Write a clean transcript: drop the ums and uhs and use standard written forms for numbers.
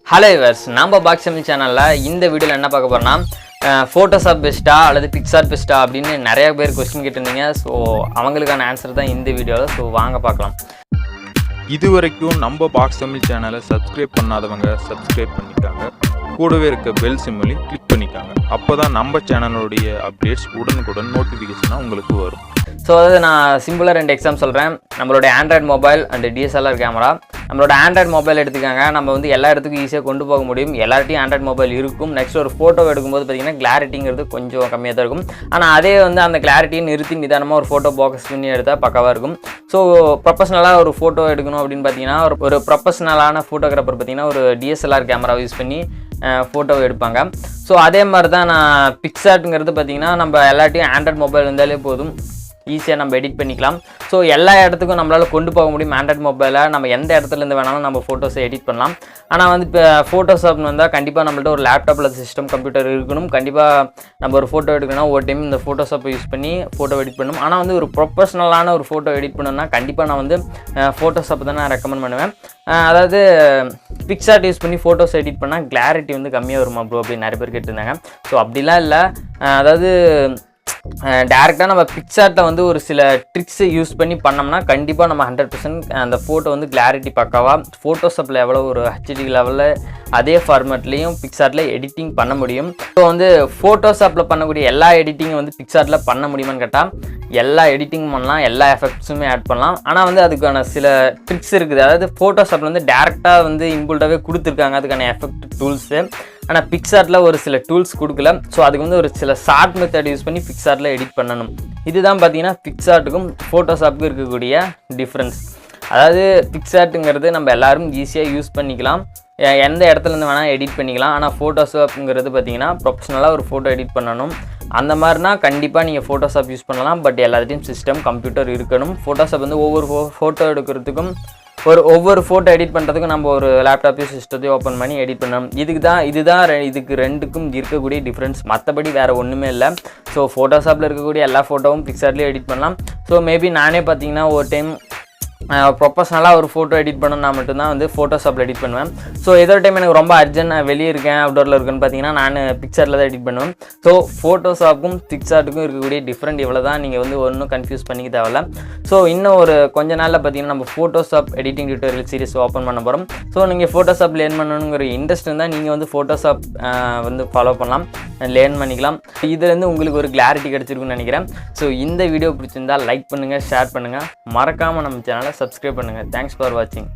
Hello viewers, நம்ம பாக்ஸமி சேனலில் இந்த வீடியோவில் என்ன பார்க்க போகிறோம்னா ஃபோட்டோஷாப் பெஸ்ட்டா அல்லது பிக்சார்ட் பெஸ்ட்டா அப்படின்னு நிறைய பேர் கொஸ்டின் கேட்டிருந்தீங்க. ஸோ அவங்களுக்கான ஆன்சர் தான் இந்த வீடியோவில். ஸோ வாங்க பார்க்கலாம். இது வரைக்கும் நம்ம பாக்ஸமி சேனலை சப்ஸ்கிரைப் பண்ணாதவங்க சப்ஸ்கிரைப் பண்ணிட்டாங்க. கூடவே இருக்க பெல் சிம்மலையும் கிளிக் பண்ணிக்காங்க. அப்போ தான் நம்ம சேனலுடைய அப்டேட்ஸ் உடனுக்குடன் நோட்டிஃபிகேஷனாக உங்களுக்கு வரும். ஸோ அதாவது நான் சிம்பிளாக 2 எக்ஸாம் சொல்கிறேன். நம்மளோட Android mobile and DSLR camera. நம்மளோட ஆண்ட்ராய்டு மொபைல் எடுத்துக்காங்க, நம்ம வந்து எல்லா இடத்துக்கும் ஈஸியாக கொண்டு போக முடியும். எல்லார்ட்டையும் ஆண்ட்ராய்டு மொபைல் இருக்கும். நெக்ஸ்ட் ஒரு ஃபோட்டோ எடுக்கும்போது பார்த்திங்கன்னா கிளாரிட்டிங்கிறது கொஞ்சம் கம்மியாக தான் இருக்கும். ஆனால் அதே வந்து அந்த கிளாரிட்டியை நிறுத்தி நிதானமாக ஒரு ஃபோட்டோ பாக்ஸ் பண்ணி எடுத்தால் பக்காவாக இருக்கும். ஸோ ப்ரொஃபஷனலாக ஒரு ஃபோட்டோ எடுக்கணும் அப்படின்னு பார்த்தீங்கன்னா ஒரு ப்ரொஃபஷனலான ஃபோட்டோகிராஃபர் பார்த்திங்கன்னா ஒரு டிஎஸ்எல்ஆர் கேமரா யூஸ் பண்ணி ஃபோட்டோ எடுப்பாங்க. ஸோ அதே மாதிரி தான் நான் பிக்சார்ட்டுங்கிறது பார்த்திங்கன்னா நம்ம எல்லாத்தையும் ஆண்ட்ராய்டு மொபைல் இருந்தாலே போதும், ஈஸியாக நம்ம எடிட் பண்ணிக்கலாம். ஸோ எல்லா இடத்துக்கும் நம்மளால் கொண்டு போக முடியும். ஆண்ட்ராய்டு மொபைலில் நம்ம எந்த இடத்துலேருந்து வேணாலும் நம்ம ஃபோட்டோஸை எடிட் பண்ணலாம். ஆனால் வந்து இப்போ ஃபோட்டோஷாப்னு வந்தால் கண்டிப்பாக நம்மள்ட்ட ஒரு லேப்டாப்பில் சிஸ்டம் கம்ப்யூட்டர் இருக்கணும். கண்டிப்பாக நம்ம ஒரு ஃபோட்டோ எடுக்கணும்னா ஒரு டைம் இந்த ஃபோட்டோஷாப்பை யூஸ் பண்ணி ஃபோட்டோ எடிட் பண்ணணும். ஆனால் வந்து ஒரு ப்ரொஃபஷனலான ஒரு ஃபோட்டோ எடிட் பண்ணணும்னா கண்டிப்பாக நான் வந்து ஃபோட்டோஷாப்பை தான் நான் ரெக்கமெண்ட் பண்ணுவேன். அதாவது பிக்சார்ட் யூஸ் பண்ணி ஃபோட்டோஸ் எடிட் பண்ணால் கிளாரிட்டி வந்து கம்மியாக வருமா ப்ரோ அப்படின்னு நிறைய பேர் கேட்டிருந்தாங்க. ஸோ அப்படிலாம் இல்லை. அதாவது டேரெக்டாக நம்ம பிக்சார்ட்டில் வந்து ஒரு சில ட்ரிக்ஸை யூஸ் பண்ணி பண்ணோம்னா கண்டிப்பாக நம்ம 100% அந்த ஃபோட்டோ வந்து கிளாரிட்டி பக்காவாக ஃபோட்டோஷாப்பில் எவ்வளோ ஒரு ஹெச்டி லெவலில் அதே ஃபார்மேட்லேயும் பிக்சார்ட்டில் எடிட்டிங் பண்ண முடியும். ஸோ வந்து ஃபோட்டோஷாப்பில் பண்ணக்கூடிய எல்லா எடிட்டிங்கும் வந்து பிக்சார்ட்டில் பண்ண முடியுமான்னு கேட்டால் எல்லா எடிட்டிங் பண்ணலாம், எல்லா எஃபெக்ட்ஸுமே ஆட் பண்ணலாம். ஆனால் வந்து அதுக்கான சில ட்ரிக்ஸ் இருக்குது. அதாவது ஃபோட்டோஷாப்பில் வந்து டேரெக்டாக வந்து இன்புல்ட்டாகவே கொடுத்துருக்காங்க அதுக்கான எஃபெக்ட் டூல்ஸு. ஆனால் பிக்சார்ட்டில் ஒரு சில டூல்ஸ் கொடுக்கல. ஸோ அதுக்கு வந்து ஒரு சில ஷார்ட் மெத்தட் யூஸ் பண்ணி பிக்சார்ட்டில் எடிட் பண்ணணும். இதுதான் பார்த்தீங்கன்னா பிக்சார்ட்டுக்கும் ஃபோட்டோஷாப்புக்கும் இருக்கக்கூடிய டிஃப்ரென்ஸ். அதாவது பிக்சார்ட்டுங்கிறது நம்ம எல்லோரும் ஈஸியாக யூஸ் பண்ணிக்கலாம், எந்த இடத்துலேருந்து வேணால் எடிட் பண்ணிக்கலாம். ஆனால் ஃபோட்டோஷாப்புங்கிறது பார்த்தீங்கன்னா ப்ரொஃபஷனலாக ஒரு ஃபோட்டோ எடிட் பண்ணணும். அந்த மாதிரினா கண்டிப்பாக நீங்கள் ஃபோட்டோஷாப் யூஸ் பண்ணலாம். பட் எல்லாத்தையும் சிஸ்டம் கம்ப்யூட்டர் இருக்கணும். ஃபோட்டோஷாப் வந்து ஒவ்வொரு ஃபோட்டோ எடுக்கிறதுக்கும் ஒவ்வொரு ஃபோட்டோ எடிட் பண்ணுறதுக்கும் நம்ம ஒரு லேப்டாப்பையும் சிஸ்டத்தையும் ஓப்பன் பண்ணி எடிட் பண்ணணும். இதுக்கு ரெண்டுக்கும் இருக்கக்கூடிய டிஃப்ரென்ஸ். மற்றபடி வேறு ஒன்றுமே இல்லை. ஸோ ஃபோட்டோஷாப்பில் இருக்கக்கூடிய எல்லா ஃபோட்டோவும் பிக்சார்ட்லேயும் எடிட் பண்ணலாம். ஸோ மேபி நானே பார்த்தீங்கன்னா ஒரு டைம் ப்ரொஃபஷனலாக ஒரு ஃபோட்டோ எடிட் பண்ணணும்னா மட்டும்தான் வந்து ஃபோட்டோஷாப்பில் எடிட் பண்ணுவேன். ஸோ ஏதோ டைம் எனக்கு ரொம்ப அர்ஜென்ட், நான் வெளியே இருக்கேன், அவுட்டோரில் இருக்குன்னு பார்த்தீங்கன்னா நான் பிக்சார்ட்டில் தான் எடிட் பண்ணுவேன். ஸோ ஃபோட்டோஷாப்புக்கும் பிக்சார்ட்டுக்கும் இருக்கக்கூடிய டிஃப்ரெண்ட் இவ்வளோ தான். நீங்கள் வந்து ஒன்றும் கன்ஃபியூஸ் பண்ணிக்க தேவையில்ல. ஸோ இன்னும் ஒரு கொஞ்ச நாளில் பார்த்தீங்கன்னா நம்ம Photoshop editing tutorial series open பண்ண போகிறோம். ஸோ நீங்கள் ஃபோட்டோஷாப் லேர்ன் பண்ணணுங்கிற இன்ட்ரெஸ்ட் இருந்தால் நீங்கள் வந்து ஃபோட்டோஷாப் வந்து ஃபாலோ பண்ணலாம், லேர்ன் பண்ணிக்கலாம். இதுலேருந்து உங்களுக்கு ஒரு கிளாரிட்டி கிடச்சிருக்குன்னு நினைக்கிறேன். ஸோ இந்த வீடியோ பிடிச்சிருந்தால் லைக் பண்ணுங்கள், ஷேர் பண்ணுங்கள், மறக்காமல் நம்ம சேனலை சப்ஸ்கிரைப் பண்ணுங்கள். தேங்க்ஸ் ஃபார் வாட்சிங்.